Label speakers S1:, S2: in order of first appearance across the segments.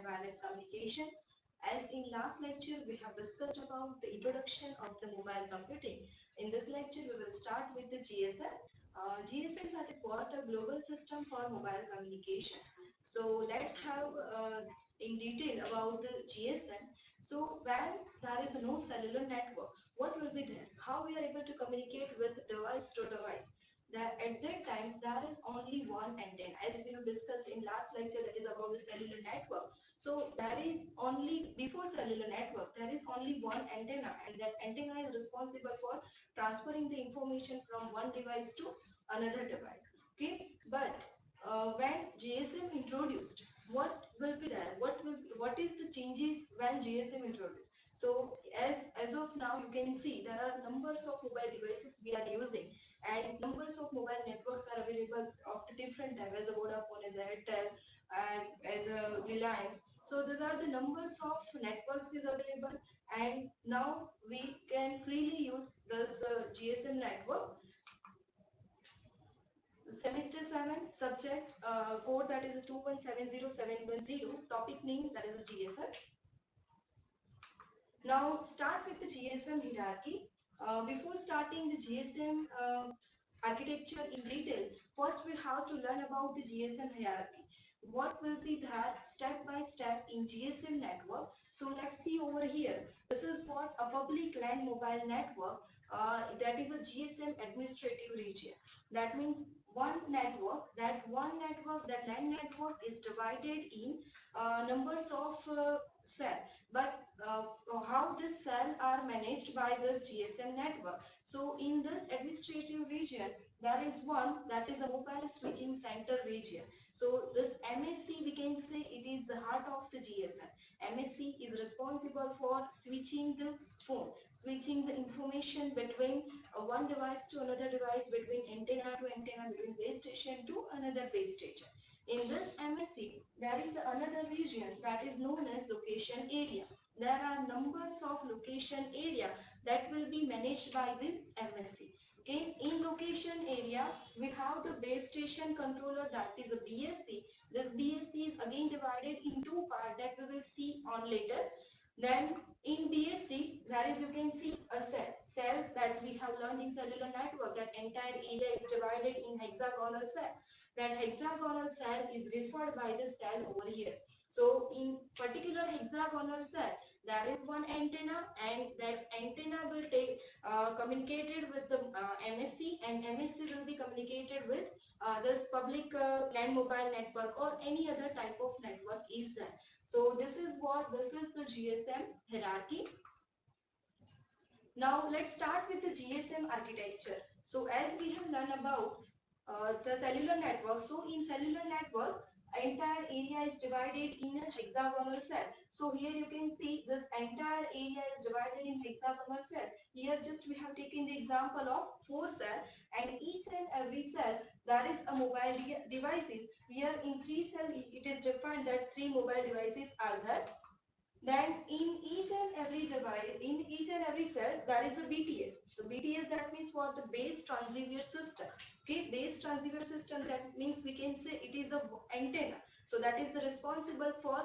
S1: wireless communication. As in last lecture, we have discussed about the introduction of the mobile computing. In this lecture, we will start with the GSM. GSM, that is what, a global system for mobile communication. So let's have in detail about the GSM. So when there is no cellular network, what will be there? How we are able to communicate with device to device? That at that time there is only one antenna, as we have discussed in last lecture, that is about the cellular network. So there is only, before cellular network, there is only one antenna, and that antenna is responsible for transferring the information from one device to another device. Okay, but when GSM introduced, what will be there? What is the changes when GSM introduced? So as of now, you can see there are numbers of mobile devices we are using, and numbers of mobile networks are available of the different type, as a Vodafone, as a Airtel, and as a Reliance. So these are the numbers of networks is available, and now we can freely use this GSM network. Semester 7 subject code, that is a 2170710, topic name, that is a GSM. Now start with the GSM hierarchy. Before starting the GSM architecture in detail, first we have to learn about the GSM hierarchy. What will be that step by step in GSM network? So let's see over here. This is what a public land mobile network, that is a GSM administrative region. That means that land network is divided in numbers of cell. But how this cell are managed by this GSM network. So in this administrative region, there is one, that is a mobile switching center region. So this MSC, we can say it is the heart of the GSM. MSC is responsible for switching the phone, switching the information between one device to another device, between antenna to antenna, between base station to another base station. In this MSC, there is another region that is known as location area. There are numbers of location area that will be managed by the MSC. Okay, in location area, we have the base station controller, that is a BSC. This BSC is again divided in two parts that we will see on later. Then in BSC, there is, you can see, a cell that we have learned in cellular network, that entire area is divided in hexagonal cell. That hexagonal cell is referred by the cell over here. So in particular hexagonal cell, there is one antenna, and that antenna will take communicated with the MSC, and MSC will be communicated with this public land mobile network or any other type of network is there. So this is the GSM hierarchy. Now let's start with the GSM architecture. So as we have learned about the cellular network, so in cellular network, entire area is divided in a hexagonal cell. So here you can see this entire area is divided in hexagonal cell. Here just we have taken the example of 4 cell, and each and every cell there is a mobile devices. Here in 3 cell it is defined that 3 mobile devices are there. Then in each and every device, in each and every cell, there is a BTS. So BTS, that means what? The base transceiver system. Okay, base transceiver system, that means we can say it is a antenna. So that is the responsible for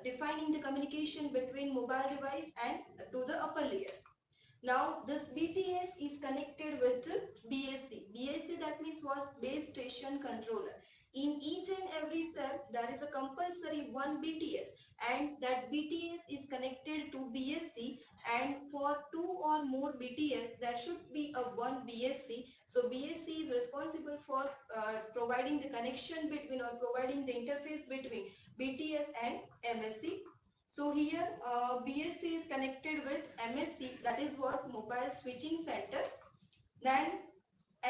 S1: defining the communication between mobile device and to the upper layer. Now this BTS is connected with the BSC. BSC, that means what? Base station controller. In each and every cell there is a compulsory one BTS, and that BTS is connected to BSC, and for 2 or more BTS there should be a one BSC. So BSC is responsible for providing the connection between, or providing the interface between BTS and MSC. So here BSC is connected with MSC, that is what? Mobile switching center. Then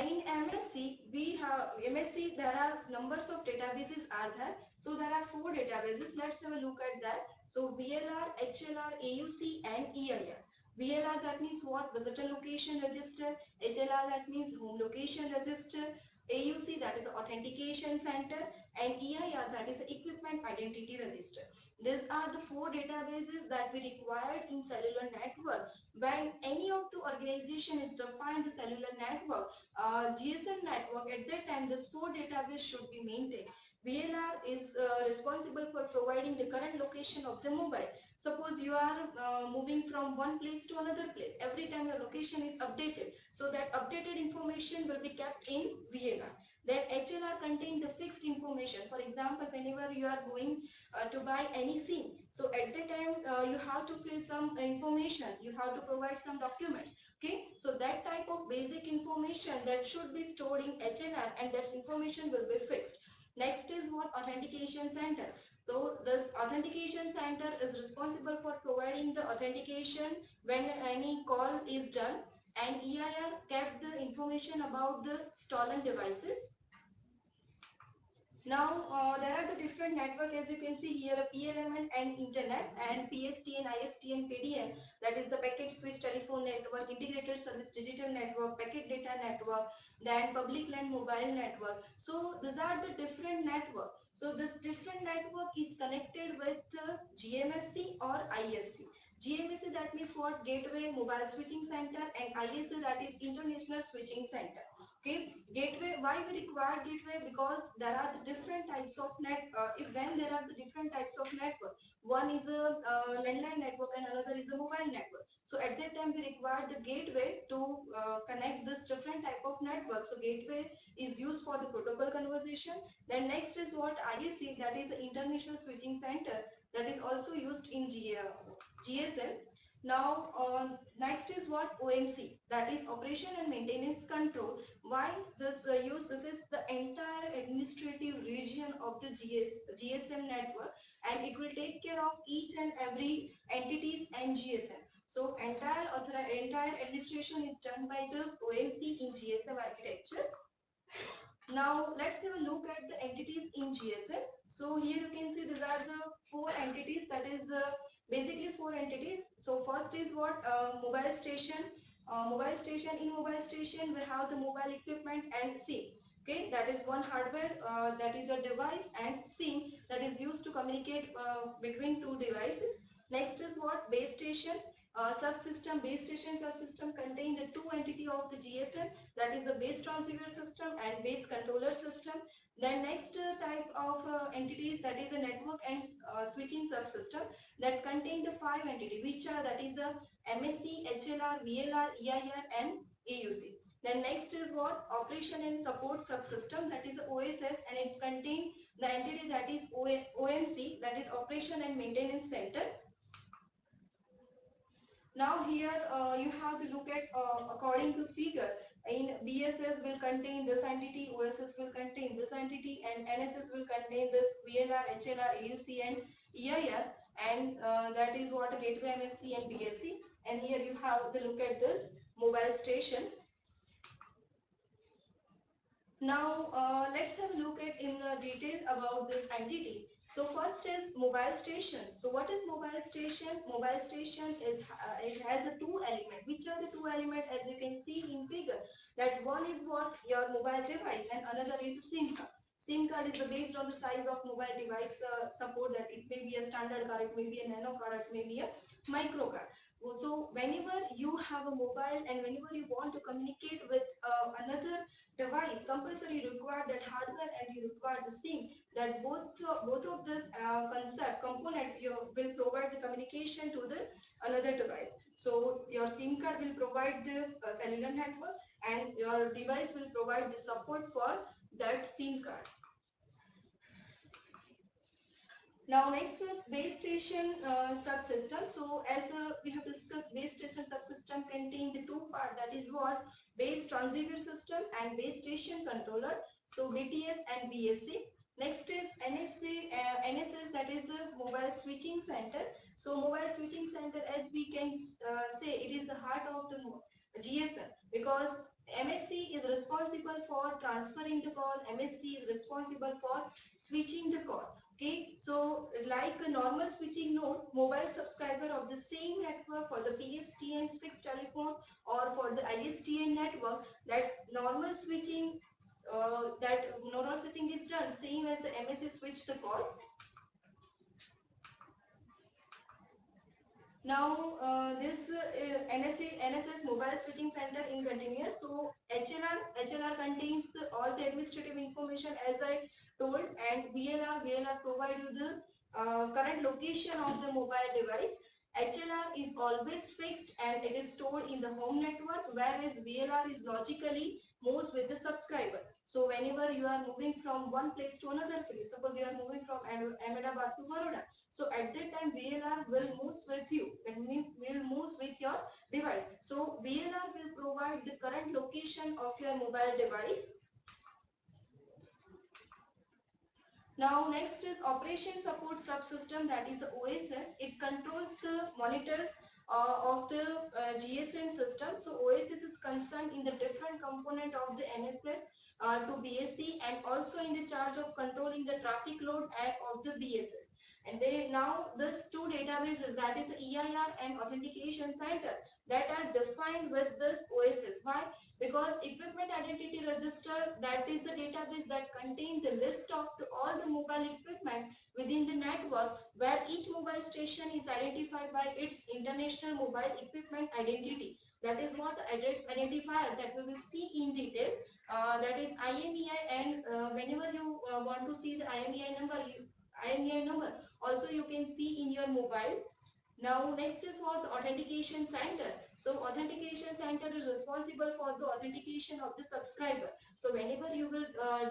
S1: in MSC, we have MSC, there are numbers of databases are there. So there are 4 databases. Let's have a look at that. So VLR, HLR, AUC and EIR. VLR, that means what? Visitor location register. HLR, that means home location register. AUC, that is authentication center, and EIR, that is equipment identity register. These are the 4 databases that we required in cellular network. When any of the organization is defined the cellular network, GSM network, at that time this 4 database should be maintained. VLR is responsible for providing the current location of the mobile. Suppose you are moving from one place to another place. Every time your location is updated. So that updated information will be kept in VLR. Then HLR contain the fixed information. For example, whenever you are going to buy any SIM, so at the time you have to fill some information. You have to provide some documents. Okay, so that type of basic information that should be stored in HLR, and that information will be fixed. Next is what? Authentication center. So this authentication center is responsible for providing the authentication when any call is done, and EIR kept the information about the stolen devices. Now there are the different network, as you can see here, PLMN and internet, and PSTN, ISTN, PDN, that is the packet switch telephone network, integrated service digital network, packet data network, then public land mobile network. So these are the different network. So this different network is connected with GMSC or ISC. GMSC, that means what? Gateway Mobile Switching Center, and ISC, that is International Switching Center. Okay, gateway, why we require gateway? Because there are the different types of when there are the different types of network, one is a landline network and another is a mobile network. So at that time we require the gateway to connect this different type of network. So gateway is used for the protocol conversation. Then next is what? ISC, that is International Switching Center, that is also used in GSM. Now next is what? OMC, that is Operation and Maintenance Control. Why this use? This is the entire administrative region of the GSM network, and it will take care of each and every entities and GSM. So entire administration is done by the OMC in GSM architecture. Now let's have a look at the entities in GSM. So here you can see these are the four entities, that is basically four entities. So first is what? Mobile station. Mobile station, in mobile station we have the mobile equipment and SIM. Okay, that is one hardware, that is a device, and SIM, that is used to communicate between two devices. Next is what? Base station. Subsystem. Base station subsystem contain the two entity of the GSM, that is the base transceiver system and base controller system. Then next type of entities, that is a network and switching subsystem, that contain the five entity, which are, that is a MSC, HLR, VLR, EIR, and AUC. Then next is what? Operation and support subsystem, that is OSS, and it contain the entity, that is OMC, that is Operation and Maintenance Center. Now here you have to look at according to figure. In BSS will contain this entity, OSS will contain this entity, and NSS will contain this VLR, HLR, AUC, and EIR, and that is what? Gateway, MSC, and BSC. And here you have to look at this mobile station. Now let's have a look at in detail about this entity. So first is mobile station. So what is mobile station? Mobile station is it has a two element. Which are the two element? As you can see in figure, that one is what? Your mobile device, and another is a SIM card. SIM card is based on the size of mobile device support, that it may be a standard card, it may be a nano card, it may be a micro card. So whenever you have a mobile and whenever you want to communicate with another device, compulsory require that hardware and you require the SIM, that both of this concept component you will provide the communication to the another device. So your SIM card will provide the cellular network, and your device will provide the support for that SIM card. Now next is base station subsystem. So as we have discussed, base station subsystem contain the two part, that is what? Base transceiver system and base station controller. So BTS and BSC. Next is NSS, that is a mobile switching center. So mobile switching center, as we can say, it is the heart of the GSM, because MSC is responsible for transferring the call. MSC is responsible for switching the call. Okay, so like a normal switching node, mobile subscriber of the same network for the PSTN fixed telephone or for the ISTN network, that normal switching is done same as the MSC switch the call. Now this NSS Mobile Switching Center in continuous. So HLR contains all the administrative information as I told, and VLR provide you the current location of the mobile device. HLR is always fixed and it is stored in the home network, whereas VLR is logically moves with the subscriber. So whenever you are moving from one place to another place, suppose you are moving from Ahmedabad to Baroda, so at that time VLR will move with you and will move with your device. So VLR will provide the current location of your mobile device. Now next is operation support subsystem, that is OSS. It controls the monitors of the GSM system. So OSS is concerned in the different component of the NSS to BSC, and also in the charge of controlling the traffic load of the BSS. And they now this two databases, that is EIR and authentication center, that are defined with this OSS. Why? Because equipment identity register, that is the database that contains the list of all the mobile equipment within the network, where each mobile station is identified by its international mobile equipment identity. That is what its identifier that we will see in detail, that is IMEI. And whenever you want to see the IMEI number also you can see in your mobile. Now next is what authentication center. So authentication center is responsible for the authentication of the subscriber. So whenever you will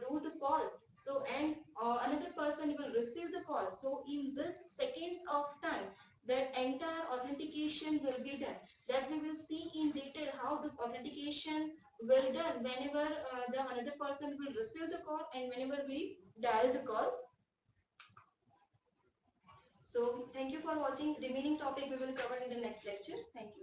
S1: do the call, so and another person will receive the call. So in this seconds of time, that entire authentication will be done. That we will see in detail how this authentication will done whenever the another person will receive the call and whenever we dial the call. So thank you for watching. Remaining topic we will cover in the next lecture. Thank you.